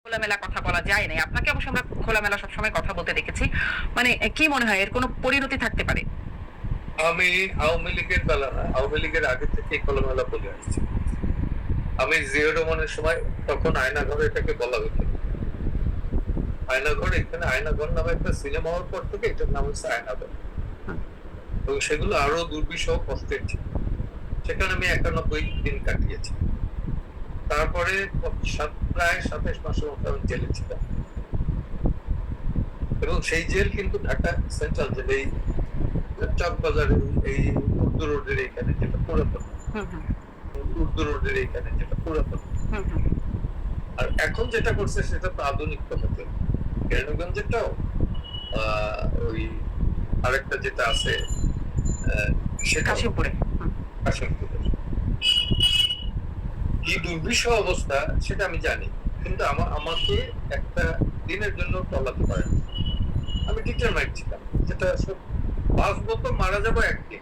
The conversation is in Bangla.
খোলামেলা কথা বলা যায় নাই। আপনাকে অবশ্য আমরা খোলামেলা সবসময় কথা বলতে দেখেছি। মানে কি মনে হয় এর কোনো পরিণতি থাকতে পারে? আমি আওয়ামী লীগের বেলা না, আওয়ামী লীগের আগে থেকে খোলামেলা বলে আসছি। আমি জিয়া রহমানের সময় তখন আয়নাঘর এটাকে বলা হতো। আয়নাঘর, এখানে আয়নাঘর নামে একটা সিনেমা হওয়ার পর থেকে এটার নাম হচ্ছে আয়নাঘর। হুম, এবং সেগুলো আরো দুর্বিষহ কষ্টের ছিল। সেখানে আমি 91 দিন কাটিয়েছি। তারপরে প্রায় 27 মাসের মতো আমি জেলে ছিলাম। এবং সেই জেল কিন্তু ঢাকা সেন্ট্রাল জেল, এই চকবাজারের এই উর্দু রোডের এখানে, যেটা পুরাতন হুম, হুম, উর্দু রোডের এখানে, যেটা পুরাতন। হুম, হুম, আর এখন যেটা করছে সেটা তো আধুনিক পদ্ধতি। কেরানীগঞ্জেরটাও ওই আরেকটা যেটা আছে সেটাও কাশিমপুরে। হুম, কাশিমপুরের। কি দুর্বিষহ অবস্থা সেটা আমি জানি, কিন্তু আমাকে একটা দিনের জন্য টলাতে পারে না। আমি টিচার মাইট ছিলাম, যেটা বাঁচবো তো মারা যাবো একদিন,